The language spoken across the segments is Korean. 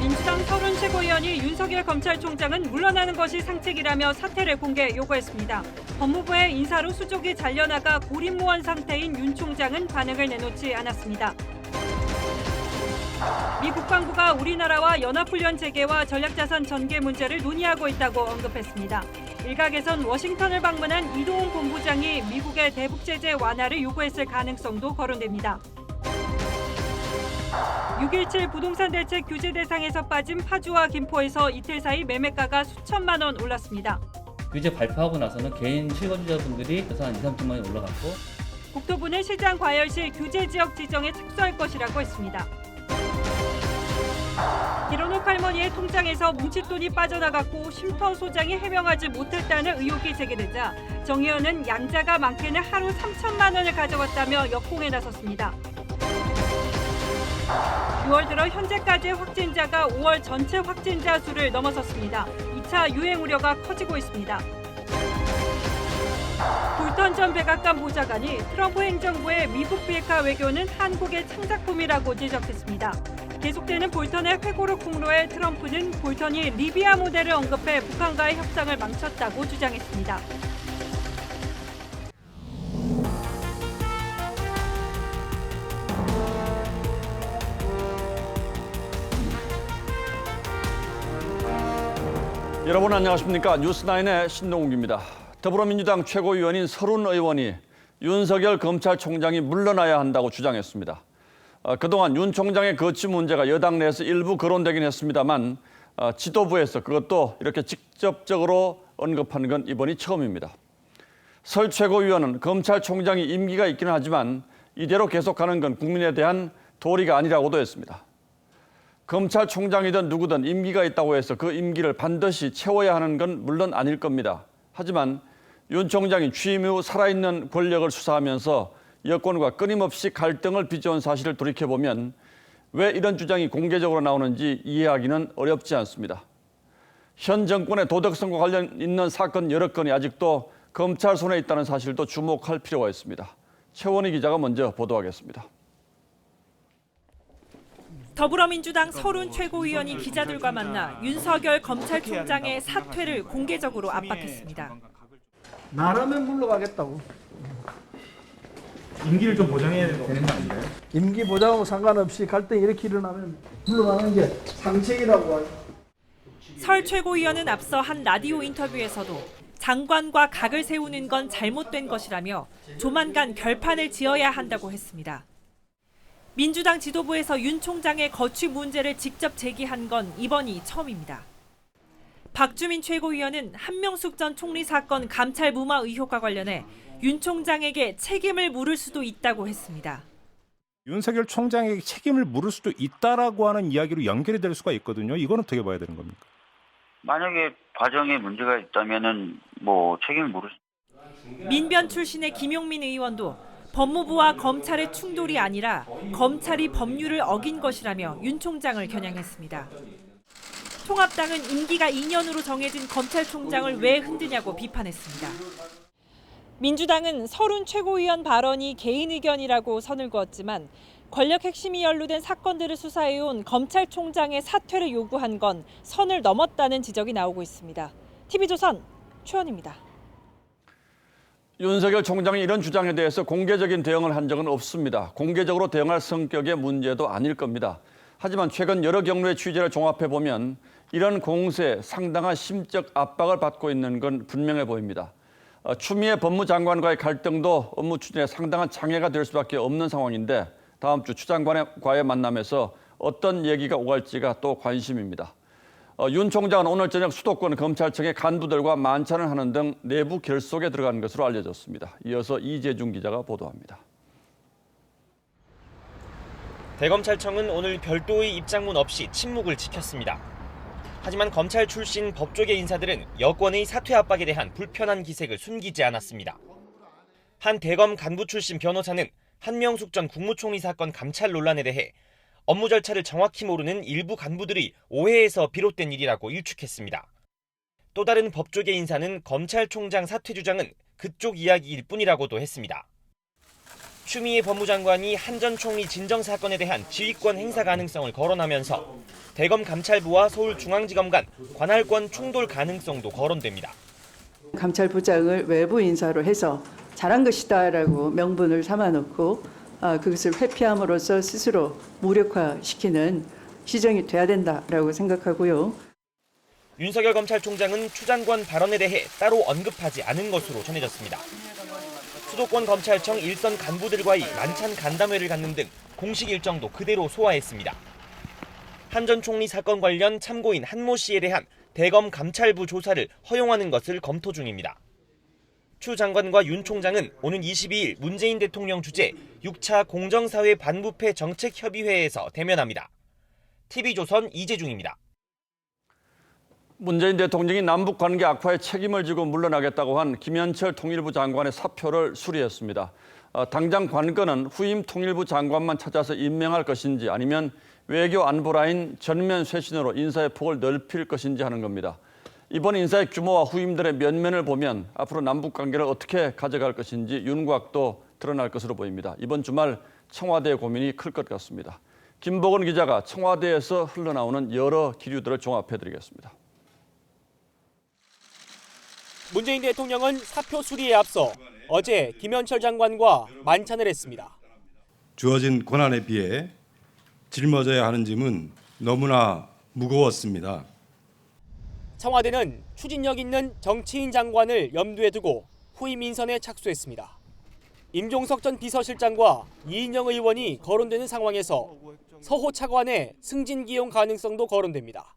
민주당 서른 최고위원이 윤석열 검찰총장은 물러나는 것이 상책이라며 사퇴를 공개 요구했습니다. 법무부의 인사로 수족이 잘려나가 고립무원 상태인 윤 총장은 반응을 내놓지 않았습니다. 미 국방부가 우리나라와 연합훈련 재개와 전략자산 전개 문제를 논의하고 있다고 언급했습니다. 일각에선 워싱턴을 방문한 이동훈 본부장이 미국의 대북 제재 완화를 요구했을 가능성도 거론됩니다. 6.17 부동산 대책 규제 대상에서 빠진 파주와 김포에서 이틀 사이 매매가가 수천만 원 올랐습니다. 규제 발표하고 나서는 개인 실거주자분들이 한 2, 3천만 원이 올라갔고, 국토부는 시장 과열 시 규제 지역 지정에 착수할 것이라고 했습니다. 기론욱 할머니의 통장에서 뭉칫돈이 빠져나갔고 쉼터 소장이 해명하지 못했다는 의혹이 제기되자 정 의원은 양자가 많게는 하루 3천만 원을 가져갔다며 역공에 나섰습니다. 6월 들어 현재까지의 확진자가 5월 전체 확진자 수를 넘어섰습니다. 2차 유행 우려가 커지고 있습니다. 볼턴 전 백악관 보좌관이 트럼프 행정부의 미국 비핵화 외교는 한국의 창작품이라고 지적했습니다. 계속되는 볼턴의 회고록 폭로에 트럼프는 볼턴이 리비아 모델을 언급해 북한과의 협상을 망쳤다고 주장했습니다. 여러분 안녕하십니까? 뉴스9의 신동욱입니다. 더불어민주당 최고위원인 서른 의원이 윤석열 검찰총장이 물러나야 한다고 주장했습니다. 그동안 윤 총장의 거취 문제가 여당 내에서 일부 거론되긴 했습니다만 지도부에서 그것도 이렇게 직접적으로 언급한 건 이번이 처음입니다. 설 최고위원은 검찰총장이 임기가 있기는 하지만 이대로 계속하는 건 국민에 대한 도리가 아니라고도 했습니다. 검찰총장이든 누구든 임기가 있다고 해서 그 임기를 반드시 채워야 하는 건 물론 아닐 겁니다. 하지만 윤 총장이 취임 후 살아있는 권력을 수사하면서 여권과 끊임없이 갈등을 빚어온 사실을 돌이켜보면 왜 이런 주장이 공개적으로 나오는지 이해하기는 어렵지 않습니다. 현 정권의 도덕성과 관련 있는 사건 여러 건이 아직도 검찰 손에 있다는 사실도 주목할 필요가 있습니다. 최원희 기자가 먼저 보도하겠습니다. 더불어민주당 서른 최고위원이 기자들과 만나 윤석열 검찰총장의 사퇴를 공개적으로 압박했습니다. 나라면 물러가겠다고. 임기를 좀 보장해야 되는 거 아닌가요? 임기 보장하고 상관없이 갈등이 이렇게 일어나면 물러가는 게 상책이라고 하죠. 설 최고위원은 앞서 한 라디오 인터뷰에서도 장관과 각을 세우는 건 잘못된 것이라며 조만간 결판을 지어야 한다고 했습니다. 민주당 지도부에서 윤 총장의 거취 문제를 직접 제기한 건 이번이 처음입니다. 박주민 최고위원은 한명숙 전 총리 사건 감찰 무마 의혹과 관련해 윤 총장에게 책임을 물을 수도 있다고 했습니다. 윤석열 총장에게 책임을 물을 수도 있다라고 하는 이야기로 연결이 될 수가 있거든요. 이거는 어떻게 봐야 되는 겁니까? 만약에 과정에 문제가 있다면은 책임을 물을 수. 민변 출신의 김용민 의원도 법무부와 검찰의 충돌이 아니라 검찰이 법률을 어긴 것이라며 윤 총장을 겨냥했습니다. 통합당은 임기가 2년으로 정해진 검찰총장을 왜 흔드냐고 비판했습니다. 민주당은 서른 최고위원 발언이 개인 의견이라고 선을 그었지만 권력 핵심이 연루된 사건들을 수사해온 검찰총장의 사퇴를 요구한 건 선을 넘었다는 지적이 나오고 있습니다. TV조선 최원입니다. 윤석열 총장이 이런 주장에 대해서 공개적인 대응을 한 적은 없습니다. 공개적으로 대응할 성격의 문제도 아닐 겁니다. 하지만 최근 여러 경로의 취재를 종합해보면 이런 공세에 상당한 심적 압박을 받고 있는 건 분명해 보입니다. 추미애 법무장관과의 갈등도 업무 추진에 상당한 장애가 될 수밖에 없는 상황인데 다음 주 추 장관과의 만남에서 어떤 얘기가 오갈지가 또 관심입니다. 윤 총장은 오늘 저녁 수도권 검찰청의 간부들과 만찬을 하는 등 내부 결속에 들어간 것으로 알려졌습니다. 이어서 이재중 기자가 보도합니다. 대검찰청은 오늘 별도의 입장문 없이 침묵을 지켰습니다. 하지만 검찰 출신 법조계 인사들은 여권의 사퇴 압박에 대한 불편한 기색을 숨기지 않았습니다. 한 대검 간부 출신 변호사는 한명숙 전 국무총리 사건 감찰 논란에 대해 업무 절차를 정확히 모르는 일부 간부들이 오해에서 비롯된 일이라고 일축했습니다. 또 다른 법조계 인사는 검찰총장 사퇴 주장은 그쪽 이야기일 뿐이라고도 했습니다. 추미애 법무장관이 한 전 총리 진정 사건에 대한 지휘권 행사 가능성을 거론하면서 대검 감찰부와 서울중앙지검 간 관할권 충돌 가능성도 거론됩니다. 감찰부장을 외부 인사로 해서 잘한 것이다라고 명분을 삼아놓고 그것을 회피함으로써 스스로 무력화시키는 시정이 돼야 된다라고 생각하고요. 윤석열 검찰총장은 추 장관 발언에 대해 따로 언급하지 않은 것으로 전해졌습니다. 수도권 검찰청 일선 간부들과의 만찬 간담회를 갖는 등 공식 일정도 그대로 소화했습니다. 한 전 총리 사건 관련 참고인 한모 씨에 대한 대검 감찰부 조사를 허용하는 것을 검토 중입니다. 추 장관과 윤 총장은 오는 22일 문재인 대통령 주재 6차 공정사회 반부패 정책협의회에서 대면합니다. TV조선 이재중입니다. 문재인 대통령이 남북관계 악화에 책임을 지고 물러나겠다고 한 김현철 통일부 장관의 사표를 수리했습니다. 당장 관건은 후임 통일부 장관만 찾아서 임명할 것인지 아니면 외교 안보라인 전면 쇄신으로 인사의 폭을 넓힐 것인지 하는 겁니다. 이번 인사의 규모와 후임들의 면면을 보면 앞으로 남북관계를 어떻게 가져갈 것인지 윤곽도 드러날 것으로 보입니다. 이번 주말 청와대의 고민이 클 것 같습니다. 김복원 기자가 청와대에서 흘러나오는 여러 기류들을 종합해드리겠습니다. 문재인 대통령은 사표 수리에 앞서 어제 김현철 장관과 만찬을 했습니다. 주어진 권한에 비해 짊어져야 하는 짐은 너무나 무거웠습니다. 청와대는 추진력 있는 정치인 장관을 염두에 두고 후임 인선에 착수했습니다. 임종석 전 비서실장과 이인영 의원이 거론되는 상황에서 서호 차관의 승진 기용 가능성도 거론됩니다.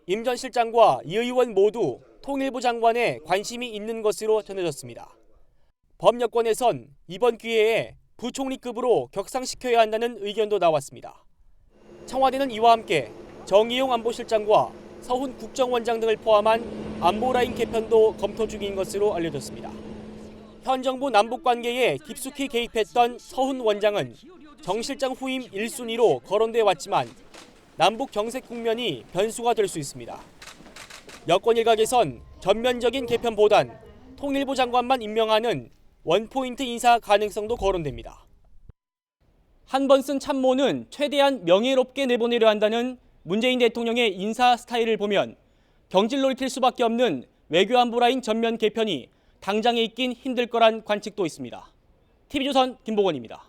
임 전 실장과 이 의원 모두 통일부 장관에 관심이 있는 것으로 전해졌습니다. 법여권에선 이번 기회에 부총리급으로 격상시켜야 한다는 의견도 나왔습니다. 청와대는 이와 함께 정의용 안보실장과 서훈 국정원장 등을 포함한 안보라인 개편도 검토 중인 것으로 알려졌습니다. 현 정부 남북관계에 깊숙이 개입했던 서훈 원장은 정 실장 후임 1순위로 거론돼 왔지만 남북 경색 국면이 변수가 될 수 있습니다. 여권 일각에선 전면적인 개편보단 통일부 장관만 임명하는 원포인트 인사 가능성도 거론됩니다. 한 번 쓴 참모는 최대한 명예롭게 내보내려 한다는 문재인 대통령의 인사 스타일을 보면 경질로 입힐 수밖에 없는 외교안보라인 전면 개편이 당장에 있긴 힘들 거란 관측도 있습니다. TV조선 김복원입니다.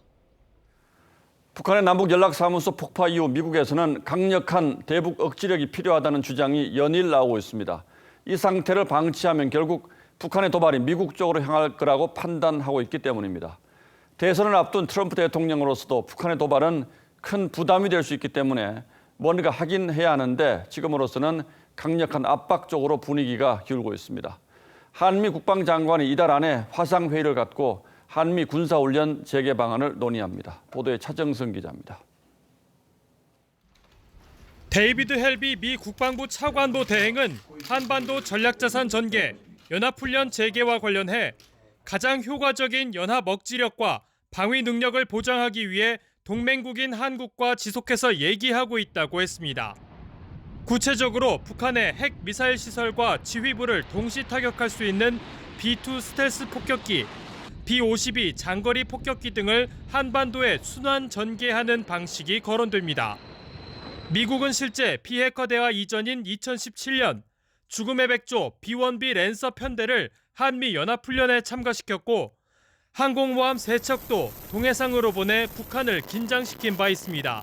북한의 남북연락사무소 폭파 이후 미국에서는 강력한 대북 억지력이 필요하다는 주장이 연일 나오고 있습니다. 이 상태를 방치하면 결국 북한의 도발이 미국 쪽으로 향할 거라고 판단하고 있기 때문입니다. 대선을 앞둔 트럼프 대통령으로서도 북한의 도발은 큰 부담이 될 수 있기 때문에 뭔가 하긴 해야 하는데 지금으로서는 강력한 압박 쪽으로 분위기가 기울고 있습니다. 한미 국방장관이 이달 안에 화상회의를 갖고 한미 군사훈련 재개 방안을 논의합니다. 보도에 차정승 기자입니다. 데이비드 헬비 미 국방부 차관보 대행은 한반도 전략자산 전개, 연합훈련 재개와 관련해 가장 효과적인 연합 억지력과 방위 능력을 보장하기 위해 동맹국인 한국과 지속해서 얘기하고 있다고 했습니다. 구체적으로 북한의 핵 미사일 시설과 지휘부를 동시 타격할 수 있는 B-2 스텔스 폭격기, B-52 장거리 폭격기 등을 한반도에 순환 전개하는 방식이 거론됩니다. 미국은 실제 비핵화대화 이전인 2017년 죽음의 백조 B-1B 랜서 편대를 한미 연합훈련에 참가시켰고 항공모함 3척도 동해상으로 보내 북한을 긴장시킨 바 있습니다.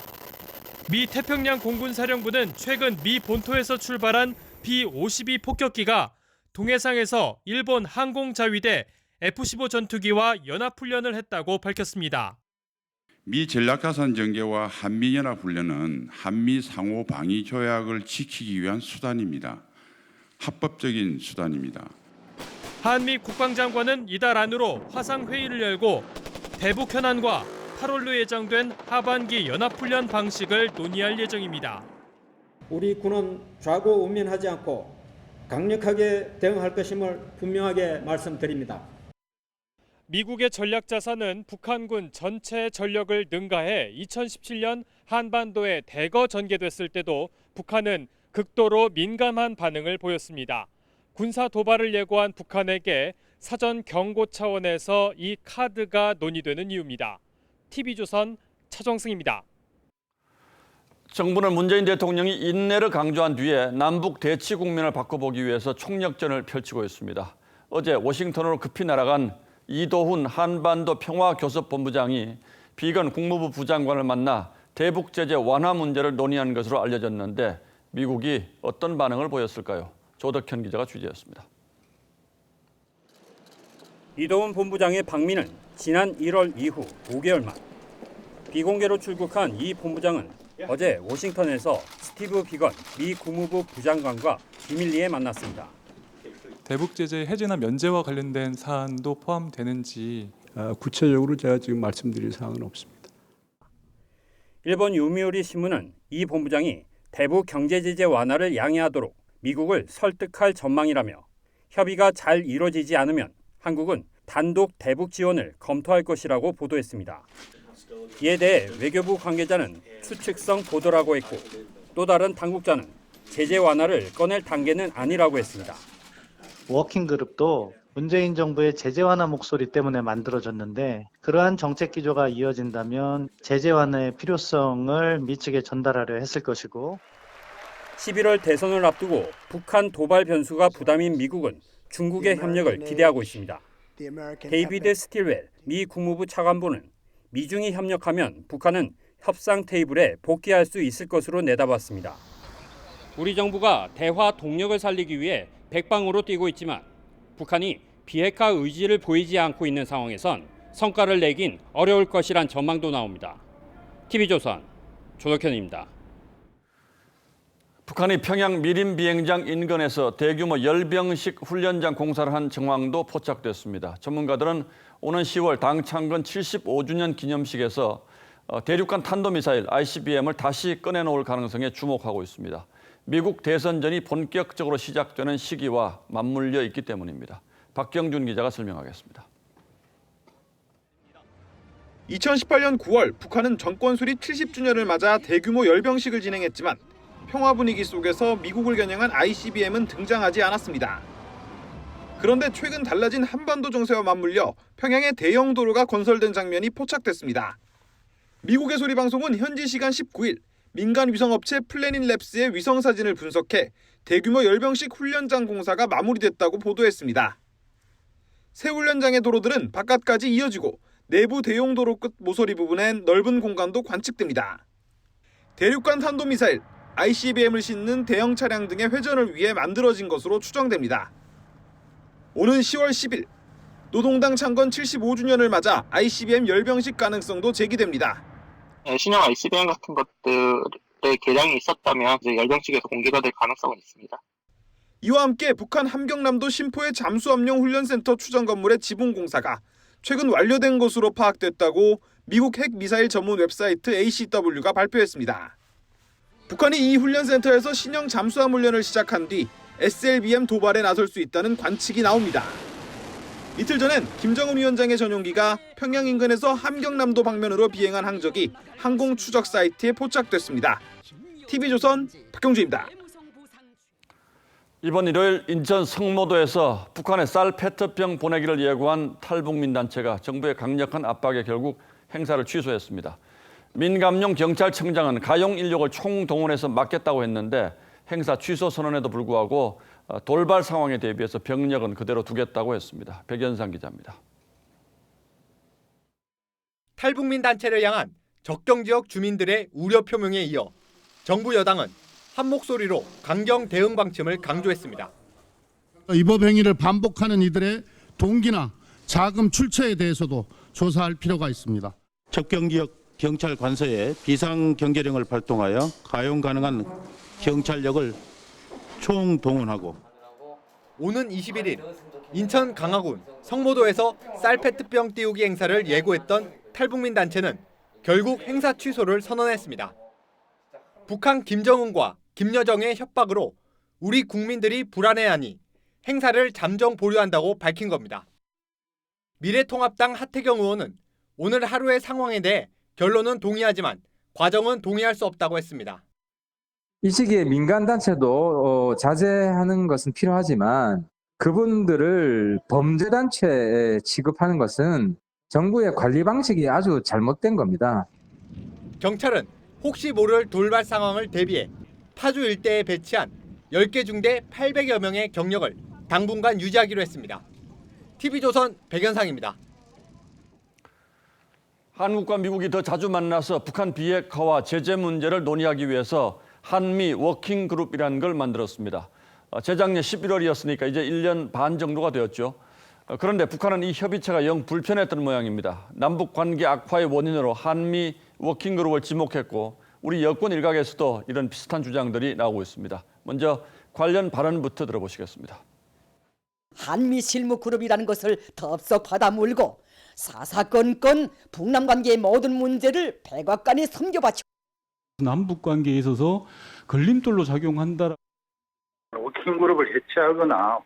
미 태평양 공군사령부는 최근 미 본토에서 출발한 B-52 폭격기가 동해상에서 일본 항공자위대 F-15 전투기와 연합훈련을 했다고 밝혔습니다. 미 전략자산 전개와 한미연합훈련은 한미 상호 방위 조약을 지키기 위한 수단입니다. 합법적인 수단입니다. 한미 국방장관은 이달 안으로 화상회의를 열고 대북 현안과 8월로 예정된 하반기 연합훈련 방식을 논의할 예정입니다. 우리 군은 좌고우면하지 않고 강력하게 대응할 것임을 분명하게 말씀드립니다. 미국의 전략자산은 북한군 전체 전력을 능가해 2017년 한반도에 대거 전개됐을 때도 북한은 극도로 민감한 반응을 보였습니다. 군사 도발을 예고한 북한에게 사전 경고 차원에서 이 카드가 논의되는 이유입니다. TV조선 차정승입니다. 정부는 문재인 대통령이 인내를 강조한 뒤에 남북 대치 국면을 바꿔보기 위해서 총력전을 펼치고 있습니다. 어제 워싱턴으로 급히 날아간 이도훈 한반도 평화교섭본부장이 비건 국무부 부장관을 만나 대북 제재 완화 문제를 논의한 것으로 알려졌는데 미국이 어떤 반응을 보였을까요? 조덕현 기자가 취재했습니다. 이도훈 본부장의 방미는 지난 1월 이후 5개월 만. 비공개로 출국한 이 본부장은 어제 워싱턴에서 스티브 비건 미 국무부 부장관과 비밀리에 만났습니다. 대북 제재 해제나 면제와 관련된 사안도 포함되는지 구체적으로 제가 지금 말씀드릴 사항은 없습니다. 일본 요미우리 신문은 이 본부장이 대북 경제 제재 완화를 양해하도록 미국을 설득할 전망이라며 협의가 잘 이뤄지지 않으면 한국은 단독 대북 지원을 검토할 것이라고 보도했습니다. 이에 대해 외교부 관계자는 추측성 보도라고 했고 또 다른 당국자는 제재 완화를 꺼낼 단계는 아니라고 했습니다. 워킹그룹도 문재인 정부의 제재 완화 목소리 때문에 만들어졌는데 그러한 정책 기조가 이어진다면 제재 완화의 필요성을 미측에 전달하려 했을 것이고 11월 대선을 앞두고 북한 도발 변수가 부담인 미국은 중국의 협력을 기대하고 있습니다. 데이비드 스틸웰 미 국무부 차관보는 미중이 협력하면 북한은 협상 테이블에 복귀할 수 있을 것으로 내다봤습니다. 우리 정부가 대화 동력을 살리기 위해 백방으로 뛰고 있지만 북한이 비핵화 의지를 보이지 않고 있는 상황에선 성과를 내긴 어려울 것이란 전망도 나옵니다. TV조선 조덕현입니다. 북한이 평양 미림 비행장 인근에서 대규모 열병식 훈련장 공사를 한 정황도 포착됐습니다. 전문가들은 오는 10월 당 창건 75주년 기념식에서 대륙간 탄도미사일 ICBM을 다시 꺼내놓을 가능성에 주목하고 있습니다. 미국 대선전이 본격적으로 시작되는 시기와 맞물려 있기 때문입니다. 박경준 기자가 설명하겠습니다. 2018년 9월 북한은 정권 수립 70주년을 맞아 대규모 열병식을 진행했지만 평화 분위기 속에서 미국을 겨냥한 ICBM은 등장하지 않았습니다. 그런데 최근 달라진 한반도 정세와 맞물려 평양에 대형 도로가 건설된 장면이 포착됐습니다. 미국의 소리 방송은 현지 시간 19일 민간 위성업체 플래닛랩스의 위성 사진을 분석해 대규모 열병식 훈련장 공사가 마무리됐다고 보도했습니다. 새 훈련장의 도로들은 바깥까지 이어지고 내부 대용 도로 끝 모서리 부분엔 넓은 공간도 관측됩니다. 대륙간 탄도미사일 ICBM을 싣는 대형 차량 등의 회전을 위해 만들어진 것으로 추정됩니다. 오는 10월 10일 노동당 창건 75주년을 맞아 ICBM 열병식 가능성도 제기됩니다. 신형 ICBM 같은 것들의 개량이 있었다면 열병식에서 공개가 될 가능성은 있습니다. 이와 함께 북한 함경남도 신포의 잠수함용 훈련센터 추정 건물의 지붕 공사가 최근 완료된 것으로 파악됐다고 미국 핵미사일 전문 웹사이트 ACW가 발표했습니다. 북한이 이 훈련센터에서 신형 잠수함 훈련을 시작한 뒤 SLBM 도발에 나설 수 있다는 관측이 나옵니다. 이틀 전엔 김정은 위원장의 전용기가 평양 인근에서 함경남도 방면으로 비행한 항적이 항공 추적 사이트에 포착됐습니다. TV조선 박경주입니다. 이번 일요일 인천 성모도에서 북한의 쌀 페트병 보내기를 예고한 탈북민 단체가 정부의 강력한 압박에 결국 행사를 취소했습니다. 민감용 경찰청장은 가용 인력을 총동원해서 막겠다고 했는데 행사 취소 선언에도 불구하고 돌발 상황에 대비해서 병력은 그대로 두겠다고 했습니다. 백연상 기자입니다. 탈북민 단체를 향한 적경 지역 주민들의 우려 표명에 이어 정부 여당은 한 목소리로 강경 대응 방침을 강조했습니다. 위법 행위를 반복하는 이들의 동기나 자금 출처에 대해서도 조사할 필요가 있습니다. 적경 지역 경찰 관서에 비상 경계령을 발동하여 가용 가능한 경찰력을 총동원하고 오는 21일 인천 강화군 성모도에서 쌀 페트병 띄우기 행사를 예고했던 탈북민 단체는 결국 행사 취소를 선언했습니다. 북한 김정은과 김여정의 협박으로 우리 국민들이 불안해하니 행사를 잠정 보류한다고 밝힌 겁니다. 미래통합당 하태경 의원은 오늘 하루의 상황에 대해 결론은 동의하지만 과정은 동의할 수 없다고 했습니다. 이 시기에 민간단체도 자제하는 것은 필요하지만 그분들을 범죄단체에 취급하는 것은 정부의 관리 방식이 아주 잘못된 겁니다. 경찰은 혹시 모를 돌발 상황을 대비해 파주 일대에 배치한 10개 중대 800여 명의 경력을 당분간 유지하기로 했습니다. TV조선 백연상입니다. 한국과 미국이 더 자주 만나서 북한 비핵화와 제재 문제를 논의하기 위해서 한미 워킹그룹이라는 걸 만들었습니다. 재작년 11월이었으니까 이제 1년 반 정도가 되었죠. 그런데 북한은 이 협의체가 영 불편했던 모양입니다. 남북 관계 악화의 원인으로 한미 워킹그룹을 지목했고 우리 여권 일각에서도 이런 비슷한 주장들이 나오고 있습니다. 먼저 관련 발언부터 들어보시겠습니다. 한미 실무그룹이라는 것을 덥석 받아물고 사사건건 북남 관계의 모든 문제를 백악관에 섬겨바치고 남북 관계에 있어서 걸림돌로 작용한다. 워킹그룹을 해체하거나.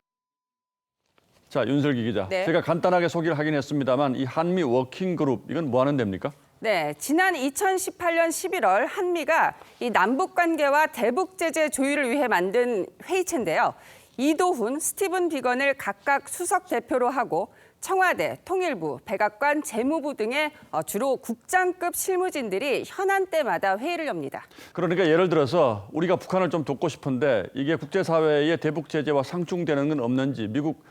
자, 윤슬기 기자. 네. 제가 간단하게 소개를 하긴 했습니다만 이 한미 워킹그룹 이건 뭐 하는 데입니까? 네, 지난 2018년 11월 한미가 이 남북 관계와 대북 제재 조율을 위해 만든 회의체인데요. 이도훈, 스티븐 비건을 각각 수석 대표로 하고 청와대, 통일부, 백악관, 재무부 등의 주로 국장급 실무진들이 현안 때마다 회의를 엽니다. 그러니까 예를 들어서 우리가 북한을 좀 돕고 싶은데 이게 국제사회의 대북 제재와 상충되는 건 없는지 미국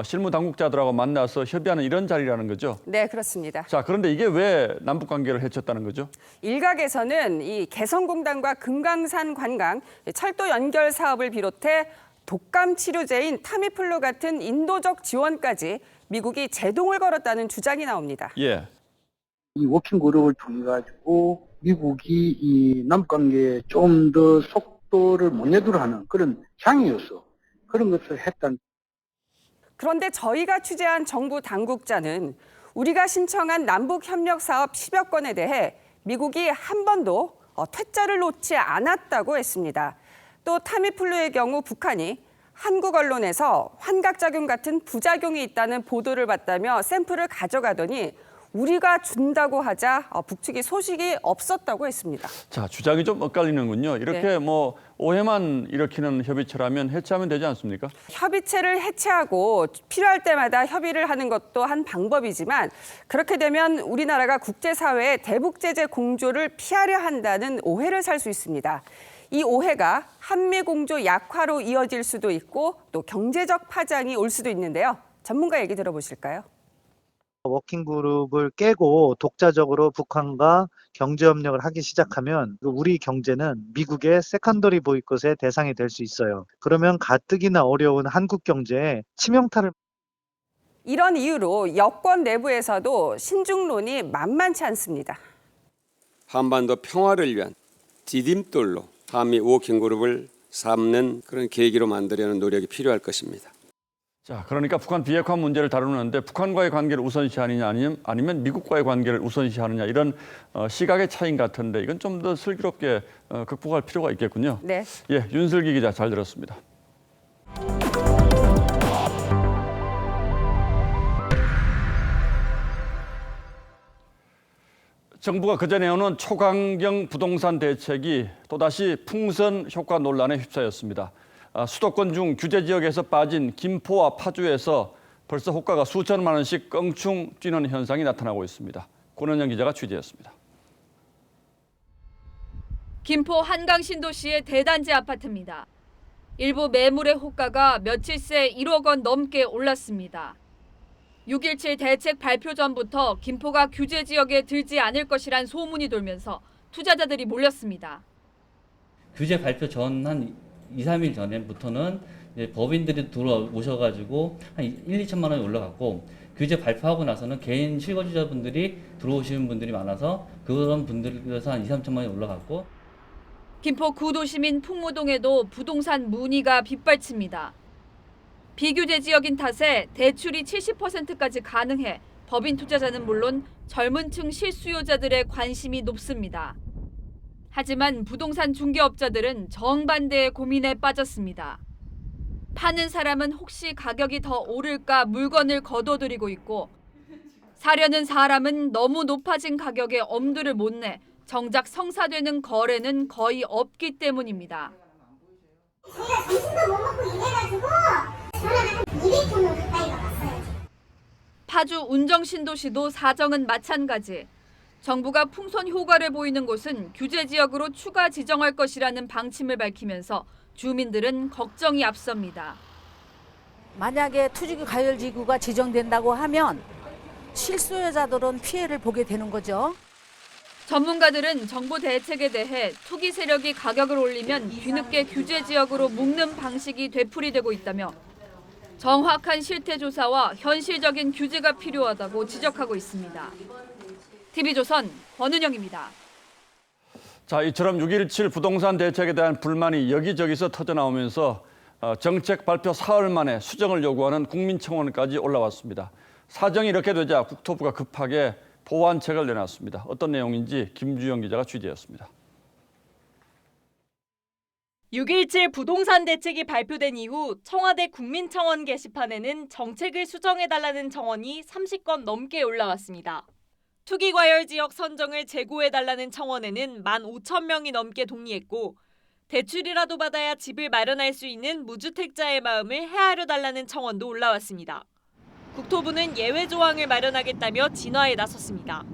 실무 당국자들하고 만나서 협의하는 이런 자리라는 거죠? 네, 그렇습니다. 자, 그런데 이게 왜 남북 관계를 해쳤다는 거죠? 일각에서는 이 개성공단과 금강산 관광, 철도 연결 사업을 비롯해 독감 치료제인 타미플루 같은 인도적 지원까지 미국이 제동을 걸었다는 주장이 나옵니다. 예. 이 워킹그룹을 통해 가지고 미국이 이 남북관계에 좀 더 속도를 못 내도록 하는 그런 향이었어. 그런 것을 했다는. 그런데 저희가 취재한 정부 당국자는 우리가 신청한 남북협력사업 10여 건에 대해 미국이 한 번도 퇴짜를 놓지 않았다고 했습니다. 또 타미플루의 경우 북한이 한국 언론에서 환각작용 같은 부작용이 있다는 보도를 받다며 샘플을 가져가더니 우리가 준다고 하자 북측이 소식이 없었다고 했습니다. 자, 주장이 좀 엇갈리는군요. 이렇게 네. 뭐 오해만 일으키는 협의체라면 해체하면 되지 않습니까? 협의체를 해체하고 필요할 때마다 협의를 하는 것도 한 방법이지만 그렇게 되면 우리나라가 국제사회의 대북 제재 공조를 피하려 한다는 오해를 살 수 있습니다. 이 오해가 한미 공조 약화로 이어질 수도 있고 또 경제적 파장이 올 수도 있는데요. 전문가 얘기 들어보실까요? 워킹그룹을 깨고 독자적으로 북한과 경제협력을 하기 시작하면 우리 경제는 미국의 세컨더리 보이콧의 대상이 될 수 있어요. 그러면 가뜩이나 어려운 한국 경제에 치명타를. 이런 이유로 여권 내부에서도 신중론이 만만치 않습니다. 한반도 평화를 위한 디딤돌로 한미 워킹그룹을 삼는 그런 계기로 만들려는 노력이 필요할 것입니다. 자, 그러니까 북한 비핵화 문제를 다루는데 북한과의 관계를 우선시하느냐 아니면 미국과의 관계를 우선시하느냐 이런 시각의 차이인 것 같은데 이건 좀 더 슬기롭게 극복할 필요가 있겠군요. 네. 예, 윤슬기 기자 잘 들었습니다. 정부가 그제 내오는 초강경 부동산 대책이 또다시 풍선 효과 논란에 휩싸였습니다. 수도권 중 규제 지역에서 빠진 김포와 파주에서 벌써 호가가 수천만 원씩 껑충 뛰는 현상이 나타나고 있습니다. 권은영 기자가 취재했습니다. 김포 한강 신도시의 대단지 아파트입니다. 일부 매물의 호가가 며칠 새 1억 원 넘게 올랐습니다. 6.17 대책 발표 전부터 김포가 규제 지역에 들지 않을 것이란 소문이 돌면서 투자자들이 몰렸습니다. 규제 발표 전 한 2, 3일 전부터는 법인들이 들어오셔가지고 한 1, 2천만 원이 올라갔고 규제 발표하고 나서는 개인 실거주자분들이 들어오시는 분들이 많아서 그런 분들에서 한 2, 3천만 원이 올라갔고 김포 구도심인 풍무동에도 부동산 문의가 빗발칩니다. 비규제 지역인 탓에 대출이 70%까지 가능해 법인 투자자는 물론 젊은 층 실수요자들의 관심이 높습니다. 하지만 부동산 중개업자들은 정반대의 고민에 빠졌습니다. 파는 사람은 혹시 가격이 더 오를까 물건을 거둬들이고 있고 사려는 사람은 너무 높아진 가격에 엄두를 못 내 정작 성사되는 거래는 거의 없기 때문입니다. 제가 점심도 못 먹고 일해가지고 저는 한 200톤 가까이 나갔어요. 파주 운정신도시도 사정은 마찬가지. 정부가 풍선 효과를 보이는 곳은 규제 지역으로 추가 지정할 것이라는 방침을 밝히면서 주민들은 걱정이 앞섭니다. 만약에 투기구 가열지구가 지정된다고 하면 실수요자들은 피해를 보게 되는 거죠. 전문가들은 정부 대책에 대해 투기 세력이 가격을 올리면 뒤늦게 규제 지역으로 묶는 방식이 되풀이되고 있다며 정확한 실태 조사와 현실적인 규제가 필요하다고 지적하고 있습니다. TV조선 권은영입니다. 자, 이처럼 6.17 부동산 대책에 대한 불만이 여기저기서 터져나오면서 정책 발표 사흘 만에 수정을 요구하는 국민청원까지 올라왔습니다. 사정이 이렇게 되자 국토부가 급하게 보완책을 내놨습니다. 어떤 내용인지 김주영 기자가 취재했습니다. 6.17 부동산 대책이 발표된 이후 청와대 국민청원 게시판에는 정책을 수정해달라는 청원이 30건 넘게 올라왔습니다. 투기과열 지역 선정을 재고해달라는 청원에는 15,000명이 넘게 동의했고 대출이라도 받아야 집을 마련할 수 있는 무주택자의 마음을 헤아려 달라는 청원도 올라왔습니다. 국토부는 예외 조항을 마련하겠다며 진화에 나섰습니다.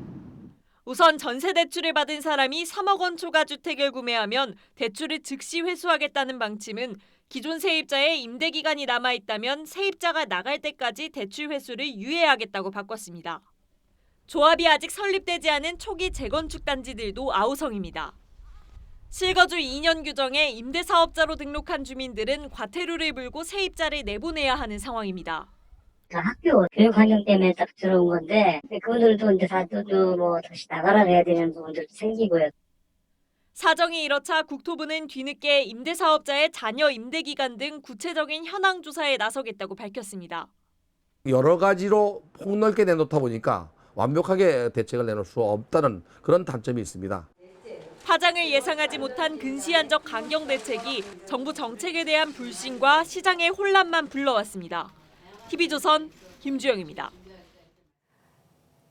우선 전세 대출을 받은 사람이 3억 원 초과 주택을 구매하면 대출을 즉시 회수하겠다는 방침은 기존 세입자의 임대 기간이 남아 있다면 세입자가 나갈 때까지 대출 회수를 유예하겠다고 바꿨습니다. 조합이 아직 설립되지 않은 초기 재건축 단지들도 아우성입니다. 실거주 2년 규정에 임대사업자로 등록한 주민들은 과태료를 물고 세입자를 내보내야 하는 상황입니다. 학교 교육 환경 때문에 딱 들어온 건데 그분들도 이제 뭐 다시 나가라 해야 되는 부분들도 생기고요. 사정이 이렇자 국토부는 뒤늦게 임대사업자의 자녀 임대 기간 등 구체적인 현황 조사에 나서겠다고 밝혔습니다. 여러 가지로 폭넓게 내놓다 보니까 완벽하게 대책을 내놓을 수 없다는 그런 단점이 있습니다. 파장을 예상하지 못한 근시안적 강경 대책이 정부 정책에 대한 불신과 시장의 혼란만 불러왔습니다. TV조선 김주영입니다.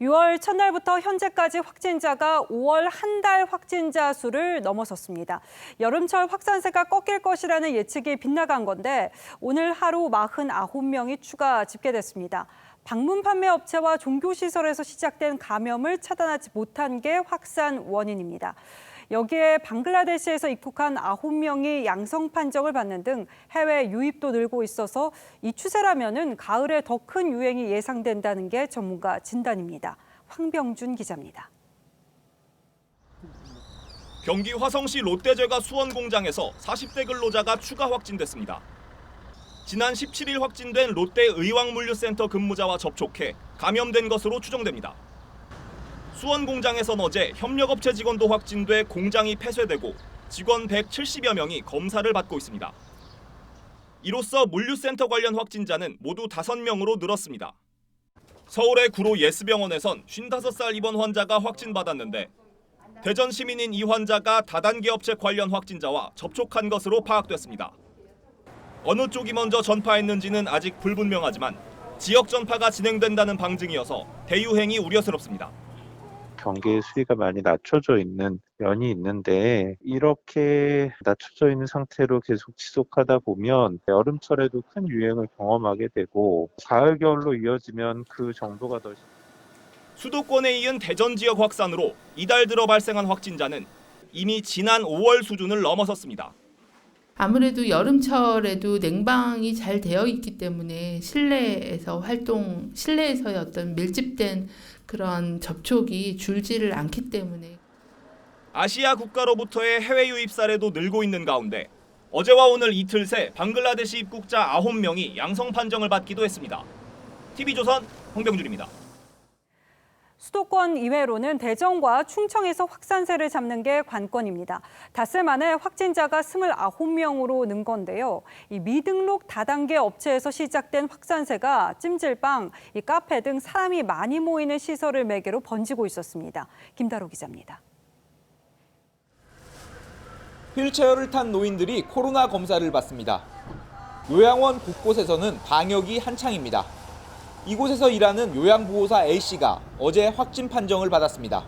6월 첫날부터 현재까지 확진자가 5월 한 달 확진자 수를 넘어섰습니다. 여름철 확산세가 꺾일 것이라는 예측이 빗나간 건데 오늘 하루 49명이 추가 집계됐습니다. 방문 판매 업체와 종교시설에서 시작된 감염을 차단하지 못한 게 확산 원인입니다. 여기에 방글라데시에서 입국한 9명이 양성 판정을 받는 등 해외 유입도 늘고 있어서 이 추세라면은 가을에 더 큰 유행이 예상된다는 게 전문가 진단입니다. 황병준 기자입니다. 경기 화성시 롯데제과 수원공장에서 40대 근로자가 추가 확진됐습니다. 지난 17일 확진된 롯데 의왕물류센터 근무자와 접촉해 감염된 것으로 추정됩니다. 수원공장에선 어제 협력업체 직원도 확진돼 공장이 폐쇄되고 직원 170여 명이 검사를 받고 있습니다. 이로써 물류센터 관련 확진자는 모두 5명으로 늘었습니다. 서울의 구로 예스병원에선 55살 입원 환자가 확진받았는데 대전 시민인 이 환자가 다단계 업체 관련 확진자와 접촉한 것으로 파악됐습니다. 어느 쪽이 먼저 전파했는지는 아직 불분명하지만 지역 전파가 진행된다는 방증이어서 대유행이 우려스럽습니다. 경기의 수위가 많이 낮춰져 있는 면이 있는데 이렇게 낮춰져 있는 상태로 계속 지속하다 보면 여름철에도 큰 유행을 경험하게 되고 가을 겨울로 이어지면 그 정도가 더 수도권에 이은 대전 지역 확산으로 이달 들어 발생한 확진자는 이미 지난 5월 수준을 넘어섰습니다. 아무래도 여름철에도 냉방이 잘 되어 있기 때문에 실내에서의 어떤 밀집된 그런 접촉이 줄지를 않기 때문에 아시아 국가로부터의 해외 유입 사례도 늘고 있는 가운데 어제와 오늘 이틀 새 방글라데시 입국자 9명이 양성 판정을 받기도 했습니다. TV조선 황병준입니다. 수도권 이외로는 대전과 충청에서 확산세를 잡는 게 관건입니다. 닷새 만에 확진자가 29명으로 는 건데요. 이 미등록 다단계 업체에서 시작된 확산세가 찜질방, 이 카페 등 사람이 많이 모이는 시설을 매개로 번지고 있었습니다. 김다로 기자입니다. 휠체어를 탄 노인들이 코로나 검사를 받습니다. 요양원 곳곳에서는 방역이 한창입니다. 이곳에서 일하는 요양보호사 A씨가 어제 확진 판정을 받았습니다.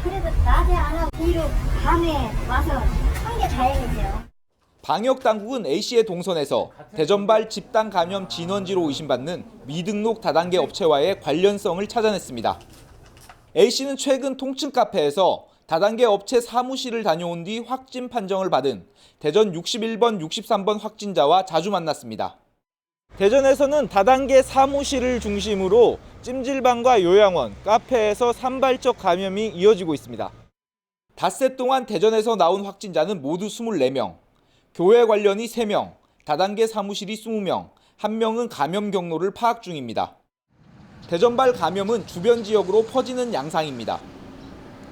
그래도 낮에 안 하고 오히려 밤에 와서 한 게 다행이죠. 방역 당국은 A씨의 동선에서 대전발 집단 감염 진원지로 의심받는 미등록 다단계 업체와의 관련성을 찾아냈습니다. A씨는 최근 통증 카페에서 다단계 업체 사무실을 다녀온 뒤 확진 판정을 받은 대전 61번, 63번 확진자와 자주 만났습니다. 대전에서는 다단계 사무실을 중심으로 찜질방과 요양원, 카페에서 산발적 감염이 이어지고 있습니다. 닷새 동안 대전에서 나온 확진자는 모두 24명, 교회 관련이 3명, 다단계 사무실이 20명, 1명은 감염 경로를 파악 중입니다. 대전발 감염은 주변 지역으로 퍼지는 양상입니다.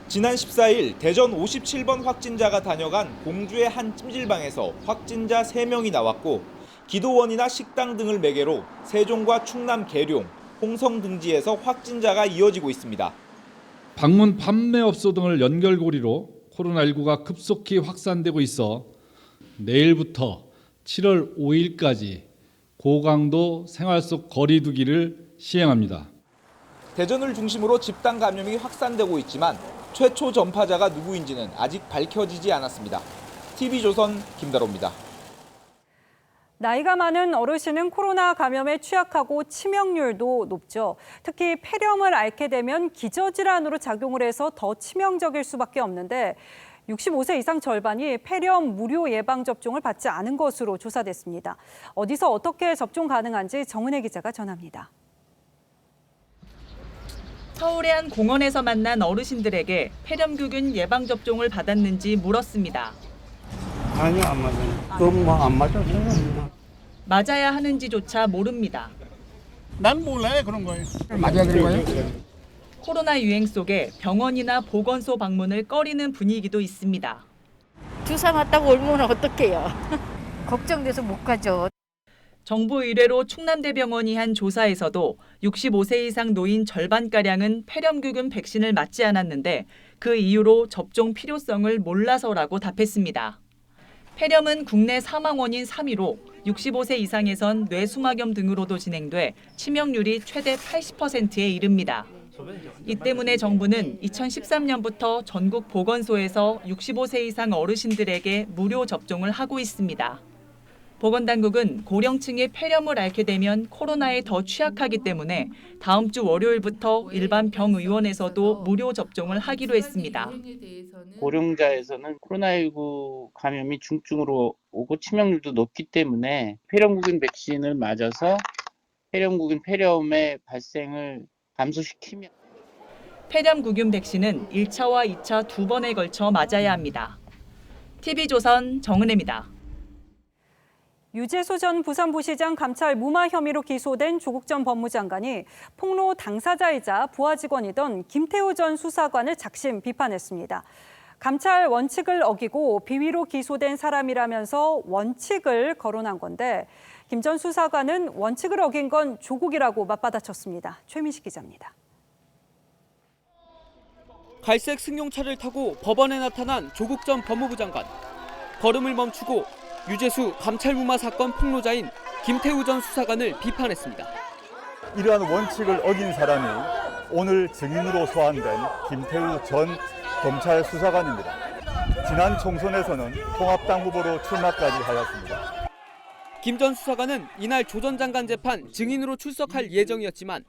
지난 14일 대전 57번 확진자가 다녀간 공주의 한 찜질방에서 확진자 3명이 나왔고 기도원이나 식당 등을 매개로 세종과 충남 계룡, 홍성 등지에서 확진자가 이어지고 있습니다. 방문 판매업소 등을 연결고리로 코로나19가 급속히 확산되고 있어 내일부터 7월 5일까지 고강도 생활 속 거리 두기를 시행합니다. 대전을 중심으로 집단 감염이 확산되고 있지만 최초 전파자가 누구인지는 아직 밝혀지지 않았습니다. TV조선 김다로입니다. 나이가 많은 어르신은 코로나 감염에 취약하고 치명률도 높죠. 특히 폐렴을 앓게 되면 기저질환으로 작용을 해서 더 치명적일 수밖에 없는데 65세 이상 절반이 폐렴 무료 예방접종을 받지 않은 것으로 조사됐습니다. 어디서 어떻게 접종 가능한지 정은혜 기자가 전합니다. 서울의 한 공원에서 만난 어르신들에게 폐렴규균 예방접종을 받았는지 물었습니다. 아니요, 안 맞아요. 그건 뭐 안 맞아요. 맞아야 하는지조차 모릅니다. 난 몰라요, 그런 거예요. 맞아야 되는 거예요? 코로나 유행 속에 병원이나 보건소 방문을 꺼리는 분위기도 있습니다. 주사 맞다고 울면 어떡해요. 걱정돼서 못 가죠. 정부 의뢰로 충남대병원이 한 조사에서도 65세 이상 노인 절반가량은 폐렴규균 백신을 맞지 않았는데 그 이유로 접종 필요성을 몰라서라고 답했습니다. 폐렴은 국내 사망 원인 3위로 65세 이상에선 뇌수막염 등으로도 진행돼 치명률이 최대 80%에 이릅니다. 이 때문에 정부는 2013년부터 전국 보건소에서 65세 이상 어르신들에게 무료 접종을 하고 있습니다. 보건당국은 고령층이 폐렴을 앓게 되면 코로나에 더 취약하기 때문에 다음 주 월요일부터 일반 병의원에서도 무료 접종을 하기로 했습니다. 고령자에서는 코로나19 감염이 중증으로 오고 치명률도 높기 때문에 폐렴구균 백신을 맞아서 폐렴의 발생을 감소시키며 폐렴구균 백신은 1차와 2차 두 번에 걸쳐 맞아야 합니다. TV조선 정은혜입니다. 유재수 전 부산부시장 감찰 무마 혐의로 기소된 조국 전 법무장관이 폭로 당사자이자 부하 직원이던 김태우 전 수사관을 작심 비판했습니다. 감찰 원칙을 어기고 비위로 기소된 사람이라면서 원칙을 거론한 건데 김 전 수사관은 원칙을 어긴 건 조국이라고 맞받아쳤습니다. 최민식 기자입니다. 갈색 승용차를 타고 법원에 나타난 조국 전 법무부 장관. 걸음을 멈추고 유재수 감찰무마 사건 폭로자인 김태우 전 수사관을 비판했습니다. 이러한 원칙을 어긴 사람이 오늘 증인으로 소환된 김태우 전 검찰 수사관입니다. 지난 총선에서는 통합당 후보로 출마까지 하였습니다. 김 전 수사관은 이날 조 전 장관 재판 증인으로 출석할 예정이었지만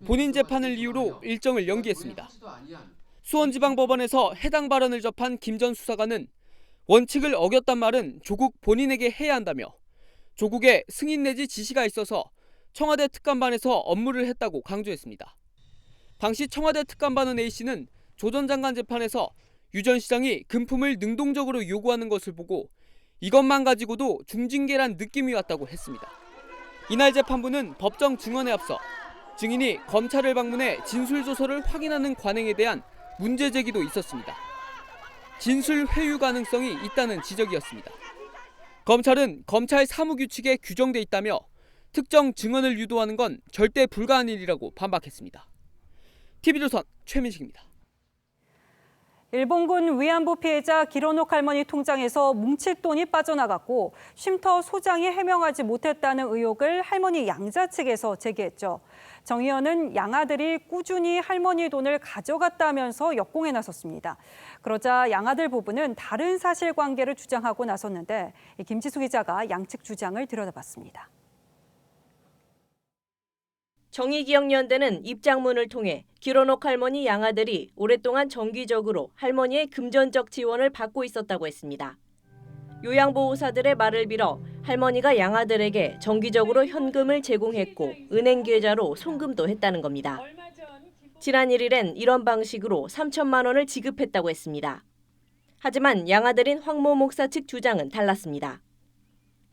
본인 재판을 이유로 일정을 연기했습니다. 수원지방법원에서 해당 발언을 접한 김 전 수사관은 원칙을 어겼단 말은 조국 본인에게 해야 한다며 조국의 승인 내지 지시가 있어서 청와대 특감반에서 업무를 했다고 강조했습니다. 당시 청와대 특감반은 A씨는 조 전 장관 재판에서 유 전 시장이 금품을 능동적으로 요구하는 것을 보고 이것만 가지고도 중징계란 느낌이 왔다고 했습니다. 이날 재판부는 법정 증언에 앞서 증인이 검찰을 방문해 진술조서를 확인하는 관행에 대한 문제 제기도 있었습니다. 진술 회유 가능성이 있다는 지적이었습니다. 검찰은 검찰 사무규칙에 규정돼 있다며 특정 증언을 유도하는 건 절대 불가한 일이라고 반박했습니다. TV조선 최민식입니다. 일본군 위안부 피해자 기로녹 할머니 통장에서 뭉칠 돈이 빠져나갔고 쉼터 소장이 해명하지 못했다는 의혹을 할머니 양자 측에서 제기했죠. 정 의원은 양아들이 꾸준히 할머니 돈을 가져갔다면서 역공에 나섰습니다. 그러자 양아들 부부는 다른 사실관계를 주장하고 나섰는데 김지수 기자가 양측 주장을 들여다봤습니다. 정의기억연대는 입장문을 통해 기로녹 할머니 양아들이 오랫동안 정기적으로 할머니의 금전적 지원을 받고 있었다고 했습니다. 요양보호사들의 말을 빌어 할머니가 양아들에게 정기적으로 현금을 제공했고 은행 계좌로 송금도 했다는 겁니다. 지난 1일엔 이런 방식으로 3천만 원을 지급했다고 했습니다. 하지만 양아들인 황모 목사 측 주장은 달랐습니다.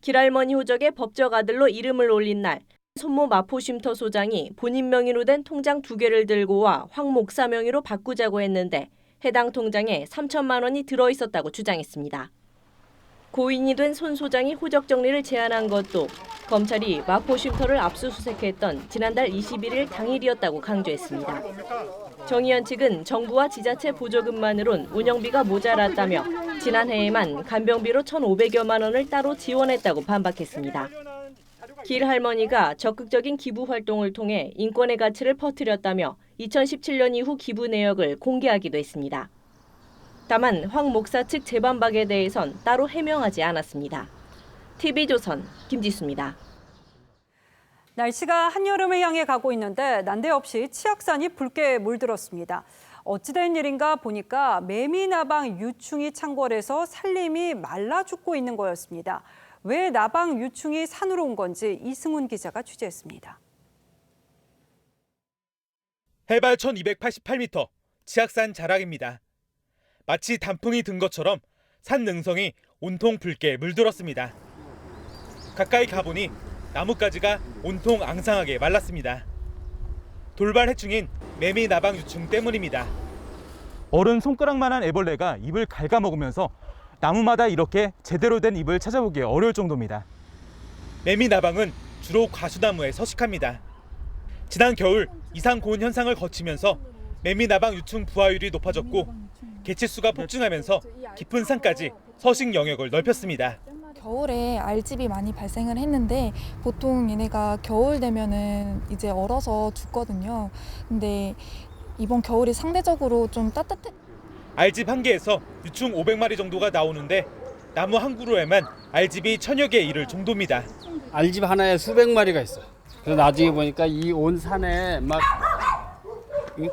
길할머니 호적의 법적 아들로 이름을 올린 날 손모 마포쉼터 소장이 본인 명의로 된 통장 2개를 들고 와 황 목사 명의로 바꾸자고 했는데 해당 통장에 3천만 원이 들어있었다고 주장했습니다. 고인이 된 손 소장이 호적 정리를 제안한 것도 검찰이 마포쉼터를 압수수색했던 지난달 21일 당일이었다고 강조했습니다. 정의연 측은 정부와 지자체 보조금만으론 운영비가 모자랐다며 지난해에만 간병비로 1,500여만 원을 따로 지원했다고 반박했습니다. 길 할머니가 적극적인 기부 활동을 통해 인권의 가치를 퍼뜨렸다며 2017년 이후 기부 내역을 공개하기도 했습니다. 다만 황 목사 측 재반박에 대해선 따로 해명하지 않았습니다. TV조선 김지수입니다. 날씨가 한여름을 향해 가고 있는데 난데없이 치악산이 붉게 물들었습니다. 어찌된 일인가 보니까 매미나방 유충이 창궐해서 산림이 말라 죽고 있는 거였습니다. 왜 나방 유충이 산으로 온 건지 이승훈 기자가 취재했습니다. 해발 1288m, 치악산 자락입니다. 마치 단풍이 든 것처럼 산 능성이 온통 붉게 물들었습니다. 가까이 가보니 나뭇가지가 온통 앙상하게 말랐습니다. 돌발 해충인 매미 나방 유충 때문입니다. 어른 손가락만한 애벌레가 잎을 갉아먹으면서 나무마다 이렇게 제대로 된 잎을 찾아보기 어려울 정도입니다. 매미 나방은 주로 과수나무에 서식합니다. 지난 겨울 이상 고온 현상을 거치면서 매미 나방 유충 부화율이 높아졌고 개체수가 폭증하면서 깊은 산까지 서식 영역을 넓혔습니다. 겨울에 알집이 많이 발생을 했는데 보통 얘네가 겨울 되면은 이제 얼어서 죽거든요. 근데 이번 겨울이 상대적으로 좀 따뜻해. 알집 한 개에서 유충 500마리 정도가 나오는데 나무 한 그루에만 알집이 1000여 개 이를 정도입니다. 알집 하나에 수백 마리가 있어요. 그래서 나중에 보니까 이 온 산에 막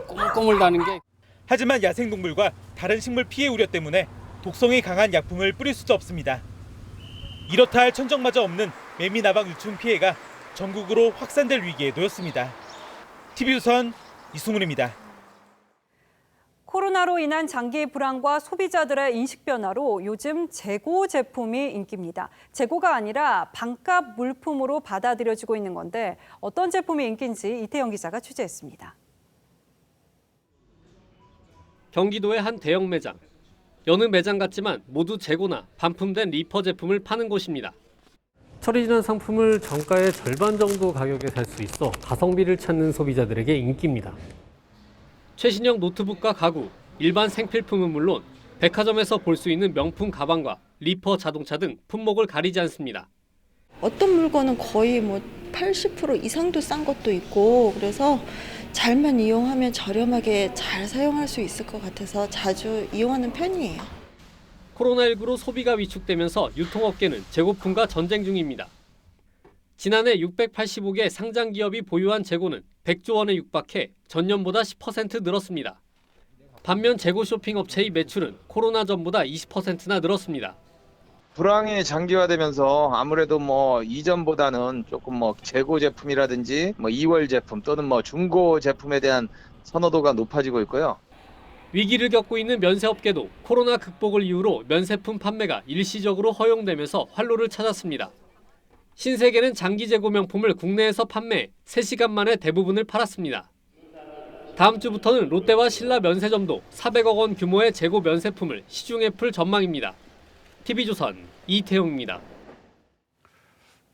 꼬물꼬물 나는 게. 하지만 야생동물과 다른 식물 피해 우려 때문에 독성이 강한 약품을 뿌릴 수도 없습니다. 이렇다 할 천적마저 없는 매미 나방 유충 피해가 전국으로 확산될 위기에 놓였습니다. TV조선 이승훈입니다. 코로나로 인한 장기 불황과 소비자들의 인식 변화로 요즘 재고 제품이 인기입니다. 재고가 아니라 반값 물품으로 받아들여지고 있는 건데 어떤 제품이 인기인지 이태영 기자가 취재했습니다. 경기도의 한 대형 매장. 여느 매장 같지만 모두 재고나 반품된 리퍼 제품을 파는 곳입니다. 처리 지난 상품을 정가의 절반 정도 가격에 살 수 있어 가성비를 찾는 소비자들에게 인기입니다. 최신형 노트북과 가구, 일반 생필품은 물론 백화점에서 볼 수 있는 명품 가방과 리퍼 자동차 등 품목을 가리지 않습니다. 어떤 물건은 거의 80% 이상도 싼 것도 있고 그래서 잘만 이용하면 저렴하게 잘 사용할 수 있을 것 같아서 자주 이용하는 편이에요. 코로나19로 소비가 위축되면서 유통업계는 재고품과 전쟁 중입니다. 지난해 685개 상장 기업이 보유한 재고는 100조 원에 육박해 전년보다 10% 늘었습니다. 반면 재고 쇼핑 업체의 매출은 코로나 전보다 20%나 늘었습니다. 불황이 장기화되면서 아무래도 이전보다는 조금 재고 제품이라든지 2월 제품 또는 중고 제품에 대한 선호도가 높아지고 있고요. 위기를 겪고 있는 면세업계도 코로나 극복을 이유로 면세품 판매가 일시적으로 허용되면서 활로를 찾았습니다. 신세계는 장기 재고 명품을 국내에서 판매 3시간 만에 대부분을 팔았습니다. 다음 주부터는 롯데와 신라 면세점도 400억 원 규모의 재고 면세품을 시중에 풀 전망입니다. TV조선 이태용입니다.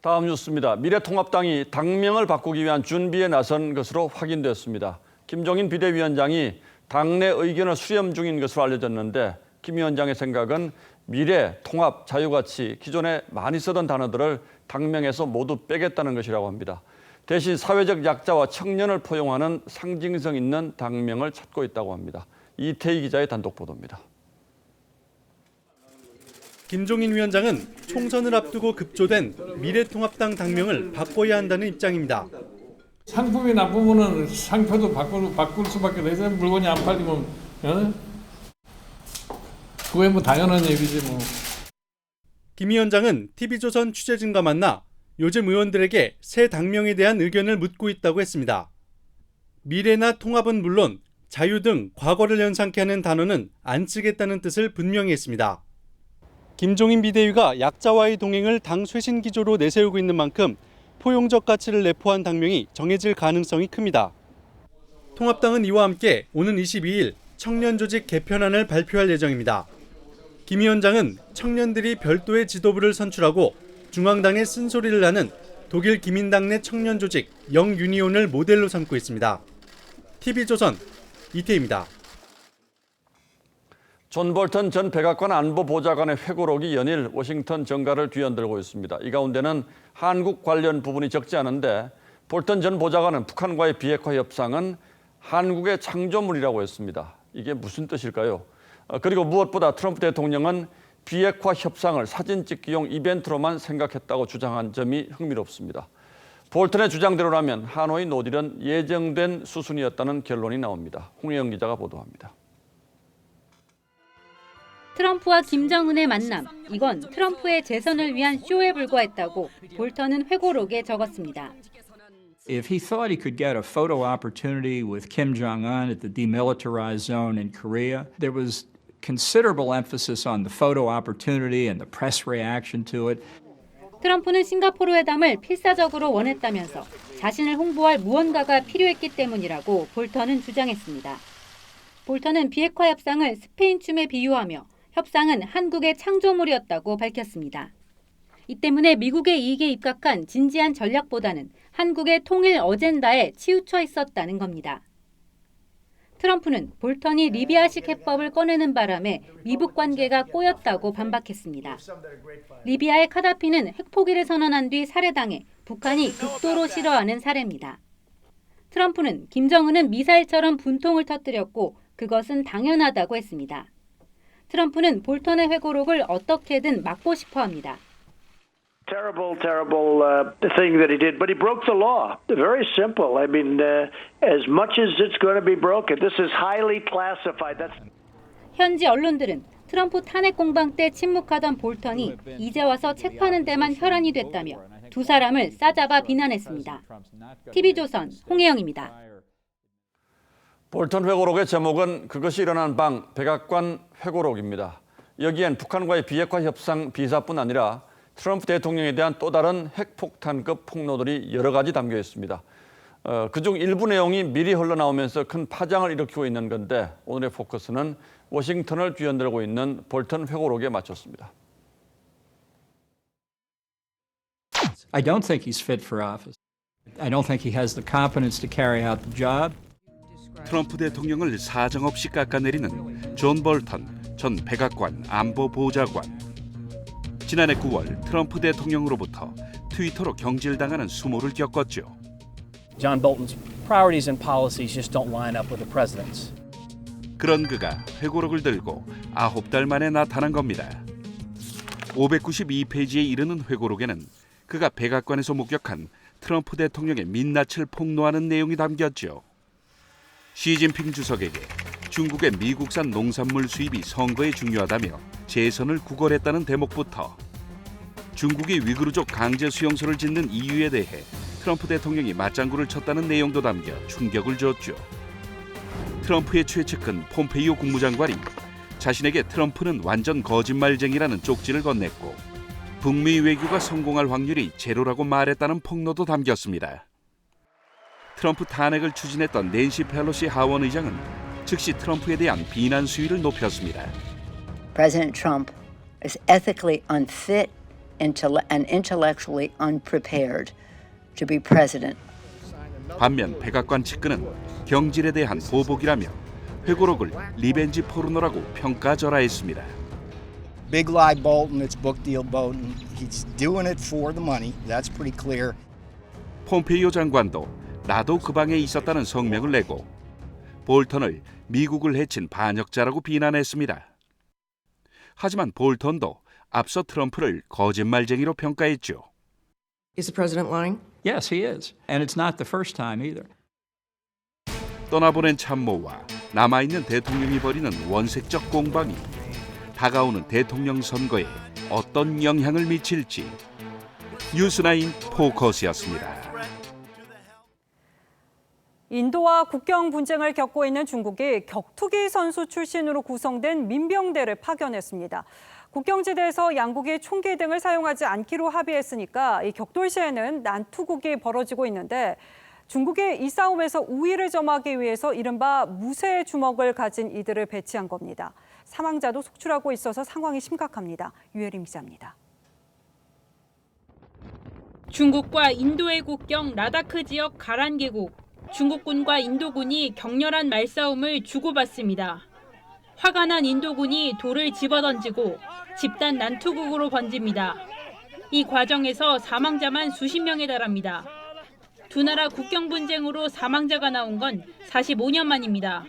다음 뉴스입니다. 미래통합당이 당명을 바꾸기 위한 준비에 나선 것으로 확인됐습니다. 김종인 비대위원장이 당내 의견을 수렴 중인 것으로 알려졌는데 김 위원장의 생각은 미래, 통합, 자유같이 기존에 많이 쓰던 단어들을 당명에서 모두 빼겠다는 것이라고 합니다. 대신 사회적 약자와 청년을 포용하는 상징성 있는 당명을 찾고 있다고 합니다. 이태희 기자의 단독 보도입니다. 김종인 위원장은 총선을 앞두고 급조된 미래통합당 당명을 바꿔야 한다는 입장입니다. 상품이 나쁘면은 상표도 바꿀 수밖에 없어요. 물건이 안 팔리면 그게 뭐 당연한 얘기지 뭐. 김 위원장은 TV조선 취재진과 만나 요즘 의원들에게 새 당명에 대한 의견을 묻고 있다고 했습니다. 미래나 통합은 물론 자유 등 과거를 연상케 하는 단어는 안 쓰겠다는 뜻을 분명히 했습니다. 김종인 비대위가 약자와의 동행을 당 쇄신 기조로 내세우고 있는 만큼 포용적 가치를 내포한 당명이 정해질 가능성이 큽니다. 통합당은 이와 함께 오는 22일 청년 조직 개편안을 발표할 예정입니다. 김 위원장은 청년들이 별도의 지도부를 선출하고 중앙당에 쓴소리를 하는 독일 기민당 내 청년 조직 영유니온을 모델로 삼고 있습니다. TV조선 이태희입니다. 존 볼턴 전 백악관 안보보좌관의 회고록이 연일 워싱턴 정가를 뒤흔들고 있습니다. 이 가운데는 한국 관련 부분이 적지 않은데 볼턴 전 보좌관은 북한과의 비핵화 협상은 한국의 창조물이라고 했습니다. 이게 무슨 뜻일까요? 그리고 무엇보다 트럼프 대통령은 비핵화 협상을 사진 찍기용 이벤트로만 생각했다고 주장한 점이 흥미롭습니다. 볼턴의 주장대로라면 하노이 노딜은 예정된 수순이었다는 결론이 나옵니다. 홍혜영 기자가 보도합니다. 트럼프와 김정은의 만남, 이건 트럼프의 재선을 위한 쇼에 불과했다고 볼턴은 회고록에 적었습니다. If he thought he could get a photo opportunity with Kim Jong-un at the demilitarized zone in Korea, there was considerable emphasis on the photo opportunity and the press reaction to it. 트럼프는 싱가포르 회담을 필사적으로 원했다면서 자신을 홍보할 무언가가 필요했기 때문이라고 볼턴은 주장했습니다. 볼턴은 비핵화 협상을 스페인 춤에 비유하며 협상은 한국의 창조물이었다고 밝혔습니다. 이 때문에 미국의 이익에 입각한 진지한 전략보다는 한국의 통일 어젠다에 치우쳐 있었다는 겁니다. 트럼프는 볼턴이 리비아식 해법을 꺼내는 바람에 미북 관계가 꼬였다고 반박했습니다. 리비아의 카다피는 핵포기를 선언한 뒤 살해당해 북한이 극도로 싫어하는 사례입니다. 트럼프는 김정은은 미사일처럼 분통을 터뜨렸고 그것은 당연하다고 했습니다. 트럼프는 볼턴의 회고록을 어떻게든 막고 싶어 합니다. Terrible thing that he did, but he broke the law. Very simple. I mean, as much as it's going to be broken, this is highly classified. 현지 언론들은 트럼프 탄핵 공방 때 침묵하던 볼턴이 이제 와서 책 파는 데만 혈안이 됐다며 두 사람을 싸잡아 비난했습니다. TV조선 홍혜영입니다. 볼턴 회고록의 제목은 그것이 일어난 방 백악관 회고록입니다. 여기엔 북한과의 비핵화 협상 비사뿐 아니라 트럼프 대통령에 대한 또 다른 핵폭탄급 폭로들이 여러 가지 담겨 있습니다. 그중 일부 내용이 미리 흘러나오면서 큰 파장을 일으키고 있는 건데 오늘의 포커스는 워싱턴을 뒤흔들고 있는 볼턴 회고록에 맞췄습니다. I don't think he's fit for office. I don't think he has the competence to carry out the job. 트럼프 대통령을 사정없이 깎아내리는 존 볼턴 전 백악관 안보보좌관. 지난해 9월 트럼프 대통령으로부터 트위터로 경질당하는 수모를 겪었죠. John Bolton's priorities and policies just don't line up with the president's. 그런 그가 회고록을 들고 9달 만에 나타난 겁니다. 592페이지에 이르는 회고록에는 그가 백악관에서 목격한 트럼프 대통령의 민낯을 폭로하는 내용이 담겼죠. 시진핑 주석에게 중국의 미국산 농산물 수입이 선거에 중요하다며 재선을 구걸했다는 대목부터 중국이 위구르족 강제 수용소를 짓는 이유에 대해 트럼프 대통령이 맞장구를 쳤다는 내용도 담겨 충격을 줬죠. 트럼프의 최측근 폼페이오 국무장관이 자신에게 트럼프는 완전 거짓말쟁이라는 쪽지를 건넸고 북미 외교가 성공할 확률이 제로라고 말했다는 폭로도 담겼습니다. 트럼프 탄핵을 추진했던 낸시 펠로시 하원 의장은 즉시 트럼프에 대한 비난 수위를 높였습니다. President Trump is ethically unfit and intellectually unprepared to be president. 반면 백악관 측근은 경질에 대한 보복이라며 회고록을 리벤지 포르노라고 평가절하했습니다. Big lie Bolton, it's book deal Bolton. He's doing it for the money. That's pretty clear. 폼페이오 장관도 나도 그 방에 있었다는 성명을 내고 볼턴을 미국을 해친 반역자라고 비난했습니다. 하지만 볼턴도 앞서 트럼프를 거짓말쟁이로 평가했죠. Is the president lying? Yes, he is. And it's not the first time either. 떠나보낸 참모와 남아있는 대통령이 벌이는 원색적 공방이 다가오는 대통령 선거에 어떤 영향을 미칠지 뉴스나인 포커스였습니다. 인도와 국경 분쟁을 겪고 있는 중국이 격투기 선수 출신으로 구성된 민병대를 파견했습니다. 국경지대에서 양국이 총기 등을 사용하지 않기로 합의했으니까 이 격돌 시에는 난투극이 벌어지고 있는데 중국이 이 싸움에서 우위를 점하기 위해서 이른바 무쇠 주먹을 가진 이들을 배치한 겁니다. 사망자도 속출하고 있어서 상황이 심각합니다. 유혜림 기자입니다. 중국과 인도의 국경 라다크 지역 가란 계곡. 중국군과 인도군이 격렬한 말싸움을 주고받습니다. 화가 난 인도군이 돌을 집어던지고 집단 난투극으로 번집니다. 이 과정에서 사망자만 수십 명에 달합니다. 두 나라 국경 분쟁으로 사망자가 나온 건 45년 만입니다.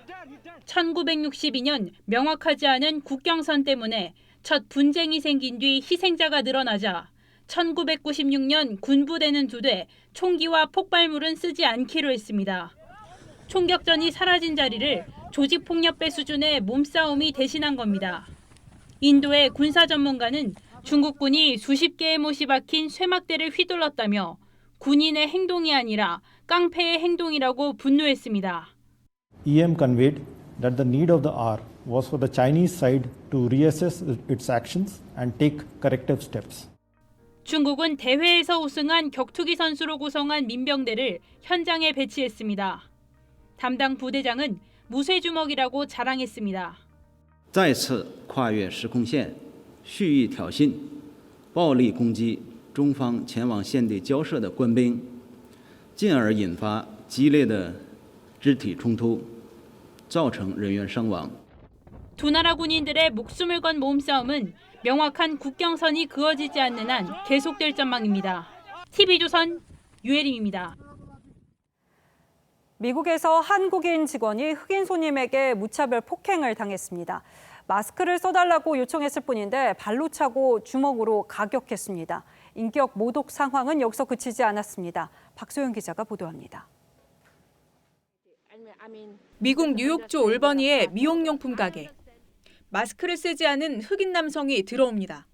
1962년 명확하지 않은 국경선 때문에 첫 분쟁이 생긴 뒤 희생자가 늘어나자 1996년 군부대는 2대, 총기와 폭발물은 쓰지 않기로 했습니다. 총격전이 사라진 자리를 조직폭력배 수준의 몸싸움이 대신한 겁니다. 인도의 군사 전문가는 중국군이 수십 개의 못이 박힌 쇠막대를 휘둘렀다며 군인의 행동이 아니라 깡패의 행동이라고 분노했습니다. EM conveyed that the need of the hour was for the Chinese side to reassess its actions and take corrective steps. 중국은 대회에서 우승한 격투기 선수로 구성한 민병대를 현장에 배치했습니다. 담당 부대장은 무쇠주먹이라고 자랑했습니다. 再次跨越时空线，蓄意挑衅，暴力攻击中方前往现地交涉的官兵，进而引发激烈的肢体冲突，造成人员伤亡。 두 나라 군인들의 목숨을 건 몸싸움은 명확한 국경선이 그어지지 않는 한 계속될 전망입니다. TV조선 유혜림입니다. 미국에서 한국인 직원이 흑인 손님에게 무차별 폭행을 당했습니다. 마스크를 써달라고 요청했을 뿐인데 발로 차고 주먹으로 가격했습니다. 인격 모독 상황은 여기서 그치지 않았습니다. 박소영 기자가 보도합니다. 미국 뉴욕주 올버니의 미용용품 가게. 마스크를 쓰지 않은 흑인 남성이 들어옵니다.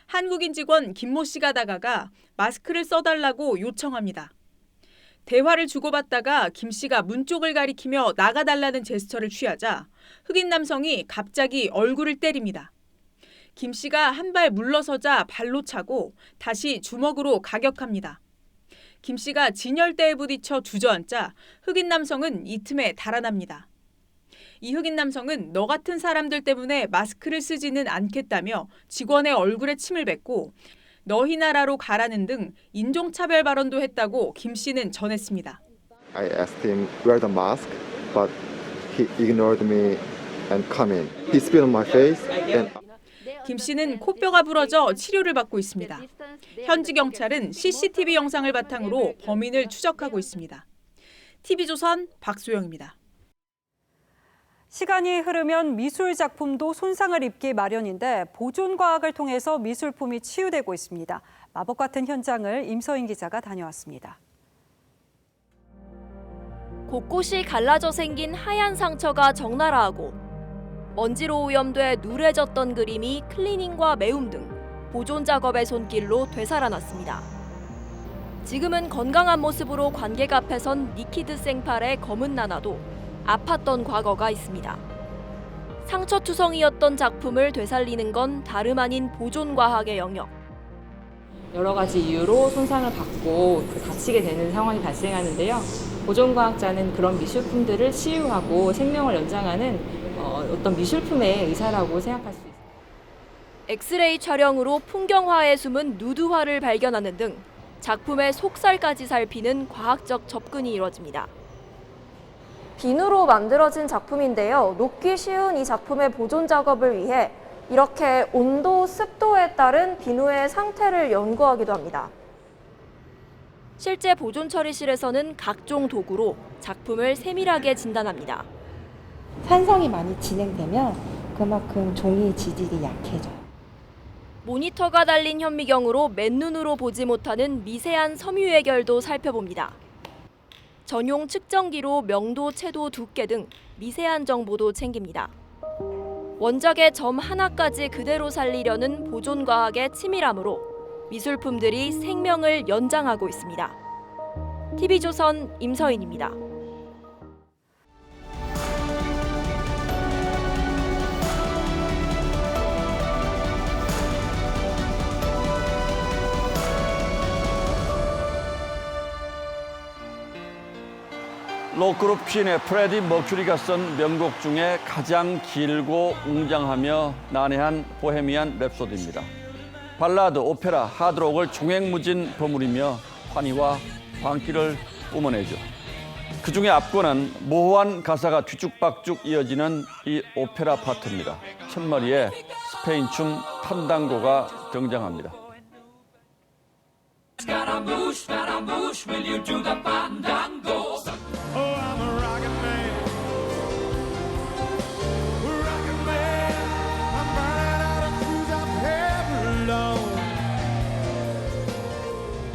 한국인 직원 김모 씨가 다가가 마스크를 써달라고 요청합니다. 대화를 주고받다가 김 씨가 문 쪽을 가리키며 나가달라는 제스처를 취하자 흑인 남성이 갑자기 얼굴을 때립니다. 김 씨가 한 발 물러서자 발로 차고 다시 주먹으로 가격합니다. 김 씨가 진열대에 부딪혀 주저앉자 흑인 남성은 이 틈에 달아납니다. 이 흑인 남성은 너 같은 사람들 때문에 마스크를 쓰지는 않겠다며 직원의 얼굴에 침을 뱉고 너희 나라로 가라는 등 인종차별 발언도 했다고 김 씨는 전했습니다. I asked him wear the mask, but he ignored me and come in. He spit on my face and 김 씨는 코뼈가 부러져 치료를 받고 있습니다. 현지 경찰은 CCTV 영상을 바탕으로 범인을 추적하고 있습니다. TV조선 박소영입니다. 시간이 흐르면 미술 작품도 손상을 입기 마련인데 보존 과학을 통해서 미술품이 치유되고 있습니다. 마법 같은 현장을 임서인 기자가 다녀왔습니다. 곳곳이 갈라져 생긴 하얀 상처가 적나라하고 먼지로 오염돼 누래졌던 그림이 클리닝과 매움 등 보존 작업의 손길로 되살아났습니다. 지금은 건강한 모습으로 관객 앞에 선 니키드 생팔의 검은 나나도 아팠던 과거가 있습니다. 상처투성이었던 작품을 되살리는 건 다름 아닌 보존과학의 영역. 여러 가지 이유로 손상을 받고 다치게 되는 상황이 발생하는데요. 보존과학자는 그런 미술품들을 치유하고 생명을 연장하는 어떤 미술품의 의사라고 생각할 수 있습니다. 엑스레이 촬영으로 풍경화에 숨은 누드화를 발견하는 등 작품의 속살까지 살피는 과학적 접근이 이뤄집니다. 비누로 만들어진 작품인데요. 녹기 쉬운 이 작품의 보존 작업을 위해 이렇게 온도, 습도에 따른 비누의 상태를 연구하기도 합니다. 실제 보존 처리실에서는 각종 도구로 작품을 세밀하게 진단합니다. 산성이 많이 진행되면 그만큼 종이 지질이 약해져요. 모니터가 달린 현미경으로 맨눈으로 보지 못하는 미세한 섬유 해결도 살펴봅니다. 전용 측정기로 명도, 채도, 두께 등 미세한 정보도 챙깁니다. 원작의 점 하나까지 그대로 살리려는 보존과학의 치밀함으로 미술품들이 생명을 연장하고 있습니다. TV조선 임서인입니다. 록그룹 퀸의 프레디 머큐리가 쓴 명곡 중에 가장 길고 웅장하며 난해한 보헤미안 랩소디입니다. 발라드, 오페라, 하드록을 종횡무진 버무리며 환희와 광기를 뿜어내죠. 그중에 압권은 모호한 가사가 뒤죽박죽 이어지는 이 오페라 파트입니다. 첫머리에 스페인 춤 판당고가 등장합니다.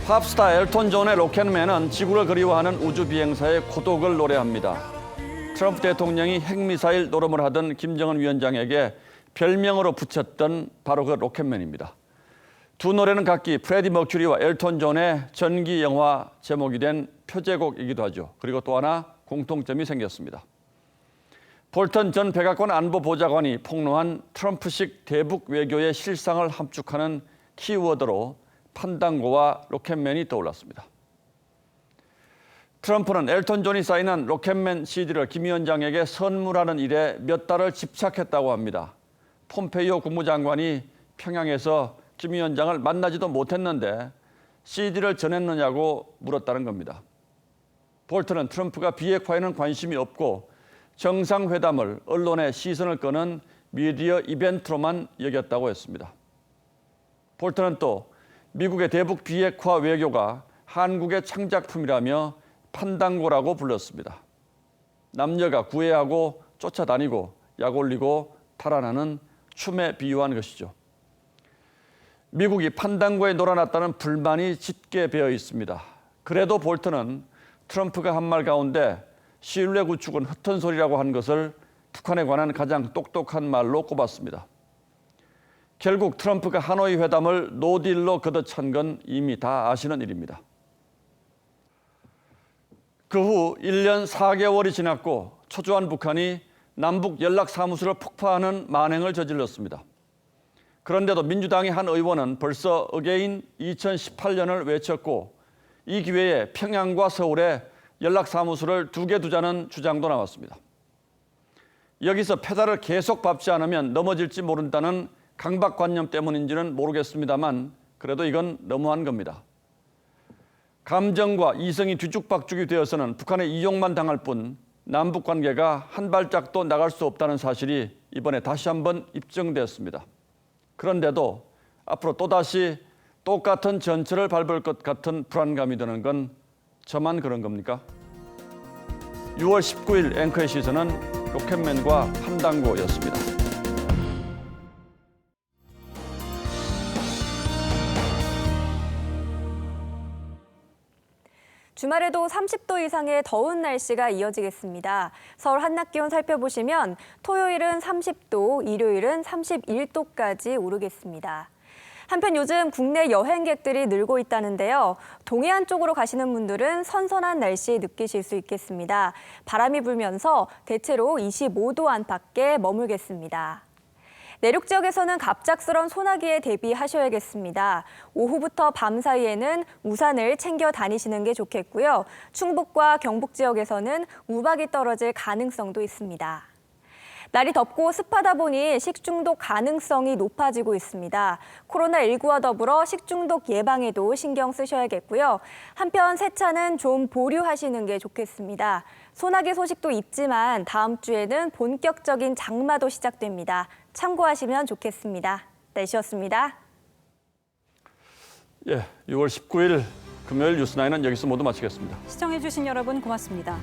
팝스타 엘톤 존의 로켓맨은 지구를 그리워하는 우주 비행사의 고독을 노래합니다. 트럼프 대통령이 핵미사일 노름을 하던 김정은 위원장에게 별명으로 붙였던 바로 그 로켓맨입니다. 두 노래는 각기 프레디 머큐리와 엘톤 존의 전기 영화 제목이 된 표제곡이기도 하죠. 그리고 또 하나 공통점이 생겼습니다. 볼턴 전 백악관 안보보좌관이 폭로한 트럼프식 대북 외교의 실상을 함축하는 키워드로 판당고와 로켓맨이 떠올랐습니다. 트럼프는 엘턴 존이 사인한 로켓맨 CD를 김 위원장에게 선물하는 일에 몇 달을 집착했다고 합니다. 폼페이오 국무장관이 평양에서 김 위원장을 만나지도 못했는데 CD를 전했느냐고 물었다는 겁니다. 볼턴은 트럼프가 비핵화에는 관심이 없고 정상회담을 언론의 시선을 끄는 미디어 이벤트로만 여겼다고 했습니다. 볼턴은 또 미국의 대북 비핵화 외교가 한국의 창작품이라며 판당고라고 불렀습니다. 남녀가 구애하고 쫓아다니고 약올리고 달아나는 춤에 비유한 것이죠. 미국이 판당고에 놀아났다는 불만이 짙게 배어 있습니다. 그래도 볼턴은 트럼프가 한 말 가운데 신뢰 구축은 흩은 소리라고 한 것을 북한에 관한 가장 똑똑한 말로 꼽았습니다. 결국 트럼프가 하노이 회담을 노딜로 걷어찬 건 이미 다 아시는 일입니다. 그 후 1년 4개월이 지났고 초조한 북한이 남북 연락사무소를 폭파하는 만행을 저질렀습니다. 그런데도 민주당의 한 의원은 벌써 어게인 2018년을 외쳤고 이 기회에 평양과 서울에 연락사무소를 2개 두자는 주장도 나왔습니다. 여기서 페달을 계속 밟지 않으면 넘어질지 모른다는 강박관념 때문인지는 모르겠습니다만 그래도 이건 너무한 겁니다. 감정과 이성이 뒤죽박죽이 되어서는 북한의 이용만 당할 뿐 남북관계가 한 발짝도 나갈 수 없다는 사실이 이번에 다시 한번 입증되었습니다. 그런데도 앞으로 또다시 똑같은 전철을 밟을 것 같은 불안감이 드는 건 저만 그런 겁니까? 6월 19일 앵커의 시선은 로켓맨과 판당고였습니다. 주말에도 30도 이상의 더운 날씨가 이어지겠습니다. 서울 한낮 기온 살펴보시면 토요일은 30도, 일요일은 31도까지 오르겠습니다. 한편 요즘 국내 여행객들이 늘고 있다는데요. 동해안 쪽으로 가시는 분들은 선선한 날씨 느끼실 수 있겠습니다. 바람이 불면서 대체로 25도 안팎에 머물겠습니다. 내륙 지역에서는 갑작스런 소나기에 대비하셔야겠습니다. 오후부터 밤 사이에는 우산을 챙겨 다니시는 게 좋겠고요. 충북과 경북 지역에서는 우박이 떨어질 가능성도 있습니다. 날이 덥고 습하다 보니 식중독 가능성이 높아지고 있습니다. 코로나19와 더불어 식중독 예방에도 신경 쓰셔야겠고요. 한편 세차는 좀 보류하시는 게 좋겠습니다. 소나기 소식도 있지만 다음 주에는 본격적인 장마도 시작됩니다. 참고하시면 좋겠습니다. 날씨였습니다. 예, 6월 19일 금요일 뉴스9은 여기서 모두 마치겠습니다. 시청해주신 여러분 고맙습니다.